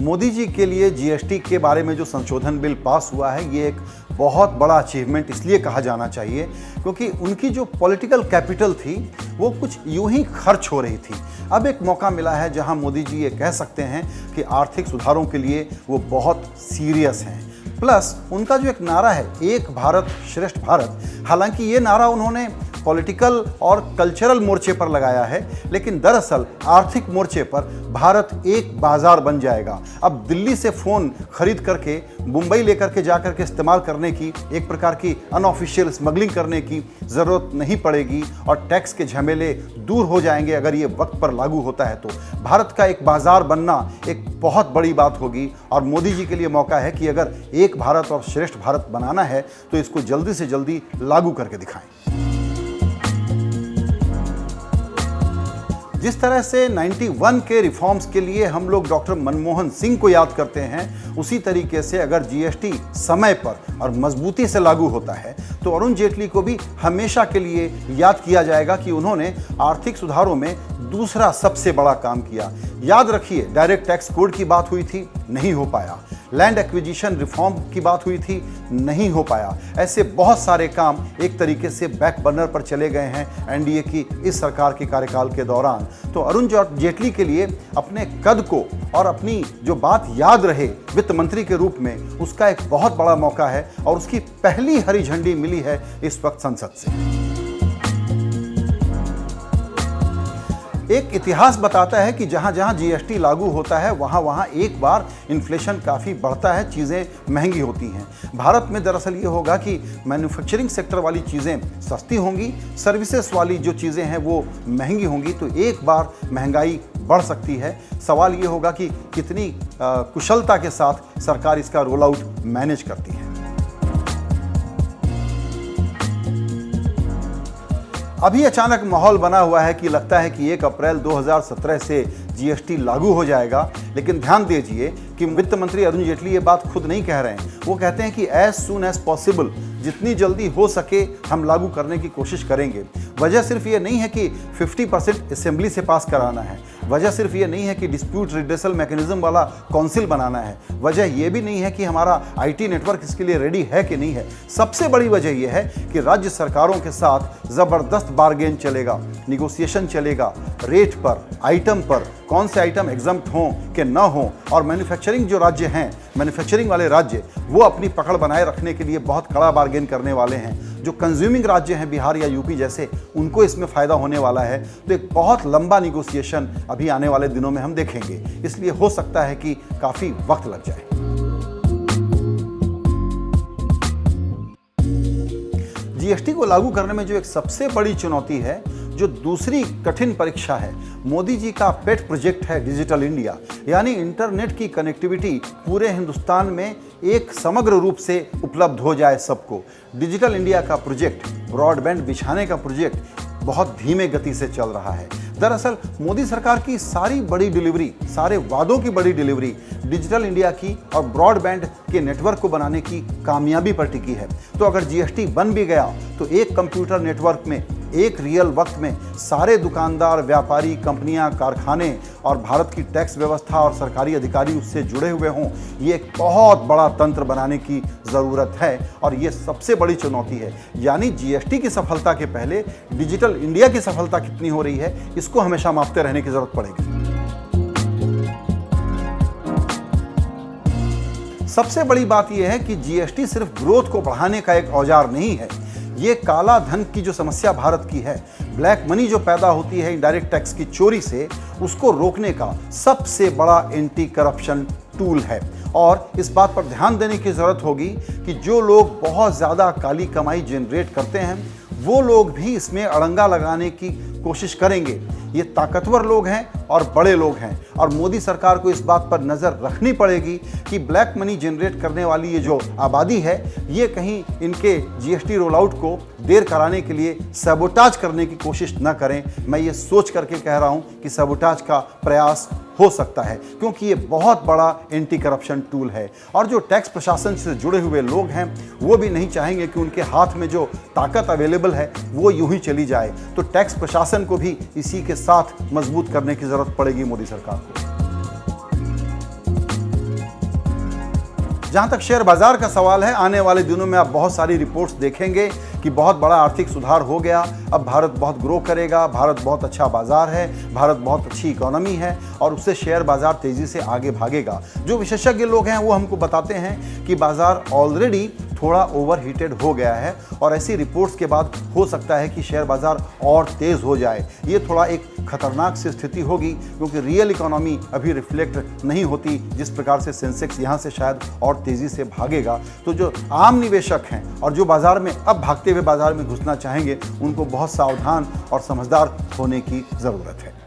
मोदी जी के लिए जीएसटी के बारे में जो संशोधन बिल पास हुआ है, ये एक बहुत बड़ा अचीवमेंट इसलिए कहा जाना चाहिए क्योंकि उनकी जो पॉलिटिकल कैपिटल थी वो कुछ यूं ही खर्च हो रही थी। अब एक मौका मिला है जहां मोदी जी ये कह सकते हैं कि आर्थिक सुधारों के लिए वो बहुत सीरियस हैं। प्लस उनका जो एक नारा है, एक भारत श्रेष्ठ भारत, हालांकि ये नारा उन्होंने पॉलिटिकल और कल्चरल मोर्चे पर लगाया है, लेकिन दरअसल आर्थिक मोर्चे पर भारत एक बाजार बन जाएगा। अब दिल्ली से फ़ोन खरीद करके मुंबई लेकर के जाकर के इस्तेमाल करने की, एक प्रकार की अनऑफिशियल स्मगलिंग करने की ज़रूरत नहीं पड़ेगी और टैक्स के झमेले दूर हो जाएंगे अगर ये वक्त पर लागू होता है तो। भारत का एक बाजार बनना एक बहुत बड़ी बात होगी और मोदी जी के लिए मौका है कि अगर एक भारत और श्रेष्ठ भारत बनाना है तो इसको जल्दी से जल्दी लागू करके दिखाएं। जिस तरह से 91 के रिफॉर्म्स के लिए हम लोग डॉक्टर मनमोहन सिंह को याद करते हैं, उसी तरीके से अगर जीएसटी समय पर और मजबूती से लागू होता है तो अरुण जेटली को भी हमेशा के लिए याद किया जाएगा कि उन्होंने आर्थिक सुधारों में दूसरा सबसे बड़ा काम किया। याद रखिए, डायरेक्ट टैक्स कोड की बात हुई थी, नहीं हो पाया। लैंड एक्विजिशन रिफॉर्म की बात हुई थी, नहीं हो पाया। ऐसे बहुत सारे काम एक तरीके से बैक बर्नर पर चले गए हैं एनडीए की इस सरकार के कार्यकाल के दौरान। तो अरुण जेटली के लिए अपने कद को और अपनी जो बात याद रहे वित्त मंत्री के रूप में, उसका एक बहुत बड़ा मौका है और उसकी पहली हरी झंडी मिली है इस वक्त संसद से। एक इतिहास बताता है कि जहां जहां जीएसटी लागू होता है वहां वहां एक बार इन्फ्लेशन काफ़ी बढ़ता है, चीज़ें महंगी होती हैं। भारत में दरअसल ये होगा कि मैन्युफैक्चरिंग सेक्टर वाली चीज़ें सस्ती होंगी, सर्विसेज वाली जो चीज़ें हैं वो महंगी होंगी, तो एक बार महंगाई बढ़ सकती है। सवाल ये होगा कि कितनी कुशलता के साथ सरकार इसका रोल आउट मैनेज करती है। अभी अचानक माहौल बना हुआ है कि लगता है कि 1 अप्रैल 2017 से जीएसटी लागू हो जाएगा, लेकिन ध्यान दीजिए कि वित्त मंत्री अरुण जेटली ये बात खुद नहीं कह रहे हैं। वो कहते हैं कि एज सून एज पॉसिबल, जितनी जल्दी हो सके हम लागू करने की कोशिश करेंगे। वजह सिर्फ ये नहीं है कि 50% असेंबली से पास कराना है, वजह सिर्फ ये नहीं है कि डिस्प्यूट रिड्रेसल मैकेनिज्म वाला काउंसिल बनाना है, वजह ये भी नहीं है कि हमारा आईटी नेटवर्क इसके लिए रेडी है कि नहीं है। सबसे बड़ी वजह यह है कि राज्य सरकारों के साथ ज़बरदस्त बार्गेन चलेगा, निगोसिएशन चलेगा, रेट पर, आइटम पर, कौन से आइटम एग्जम्प्ट हों कि ना हों, और मैन्युफैक्चरिंग जो राज्य हैं, मैन्युफैक्चरिंग वाले राज्य, वो अपनी पकड़ बनाए रखने के लिए बहुत कड़ा बार्गेन करने वाले हैं। जो कंज्यूमिंग राज्य हैं, बिहार या यूपी जैसे, उनको इसमें फ़ायदा होने वाला है। तो एक बहुत लंबा निगोसिएशन अभी आने वाले दिनों में हम देखेंगे, इसलिए हो सकता है कि काफ़ी वक्त लग जाए। जीएसटी को लागू करने में जो एक सबसे बड़ी चुनौती है, जो दूसरी कठिन परीक्षा है, मोदी जी का पेट प्रोजेक्ट है डिजिटल इंडिया, यानी इंटरनेट की कनेक्टिविटी पूरे हिंदुस्तान में एक समग्र रूप से उपलब्ध हो जाए सबको। डिजिटल इंडिया का प्रोजेक्ट, ब्रॉडबैंड बिछाने का प्रोजेक्ट बहुत धीमे गति से चल रहा है। दरअसल मोदी सरकार की सारी बड़ी डिलीवरी, सारे वादों की बड़ी डिलीवरी डिजिटल इंडिया की और ब्रॉडबैंड के नेटवर्क को बनाने की कामयाबी पर टिकी है। तो अगर जीएसटी बन भी गया तो एक कंप्यूटर नेटवर्क में एक रियल वक्त में सारे दुकानदार, व्यापारी, कंपनियां, कारखाने और भारत की टैक्स व्यवस्था और सरकारी अधिकारी उससे जुड़े हुए हों, ये एक बहुत बड़ा तंत्र बनाने की ज़रूरत है और ये सबसे बड़ी चुनौती है। यानी जीएसटी की सफलता के पहले डिजिटल इंडिया की सफलता कितनी हो रही है, इसको हमेशा मापते रहने की ज़रूरत पड़ेगी। सबसे बड़ी बात यह है कि जीएसटी सिर्फ ग्रोथ को बढ़ाने का एक औजार नहीं है, ये काला धन की जो समस्या भारत की है, ब्लैक मनी जो पैदा होती है इनडायरेक्ट टैक्स की चोरी से, उसको रोकने का सबसे बड़ा एंटी करप्शन टूल है। और इस बात पर ध्यान देने की ज़रूरत होगी कि जो लोग बहुत ज़्यादा काली कमाई जनरेट करते हैं, वो लोग भी इसमें अड़ंगा लगाने की कोशिश करेंगे। ये ताकतवर लोग हैं और बड़े लोग हैं और मोदी सरकार को इस बात पर नज़र रखनी पड़ेगी कि ब्लैक मनी जनरेट करने वाली ये जो आबादी है, ये कहीं इनके जीएसटी रोल आउट को देर कराने के लिए सबोटाज करने की कोशिश न करें। मैं ये सोच करके कह रहा हूँ कि सबोटाज का प्रयास हो सकता है, क्योंकि ये बहुत बड़ा एंटी करप्शन टूल है और जो टैक्स प्रशासन से जुड़े हुए लोग हैं वो भी नहीं चाहेंगे कि उनके हाथ में जो ताकत अवेलेबल है वो यूं ही चली जाए। तो टैक्स प्रशासन को भी इसी के साथ मजबूत करने की जरूरत पड़ेगी मोदी सरकार को। जहां तक शेयर बाजार का सवाल है, आने वाले दिनों में आप बहुत सारी रिपोर्ट्स देखेंगे कि बहुत बड़ा आर्थिक सुधार हो गया, अब भारत बहुत ग्रो करेगा, भारत बहुत अच्छा बाजार है, भारत बहुत अच्छी इकोनॉमी है और उससे शेयर बाजार तेजी से आगे भागेगा। जो विशेषज्ञ लोग हैं वो हमको बताते हैं कि बाजार ऑलरेडी थोड़ा ओवरहीटेड हो गया है और ऐसी रिपोर्ट्स के बाद हो सकता है कि शेयर बाजार और तेज हो जाए। ये थोड़ा एक खतरनाक सी स्थिति होगी क्योंकि रियल इकोनॉमी अभी रिफ्लेक्ट नहीं होती जिस प्रकार से सेंसेक्स यहाँ से शायद और तेजी से भागेगा। तो जो आम निवेशक हैं और जो बाजार में अब भागते हुए बाजार में घुसना चाहेंगे, उनको बहुत सावधान और समझदार होने की ज़रूरत है।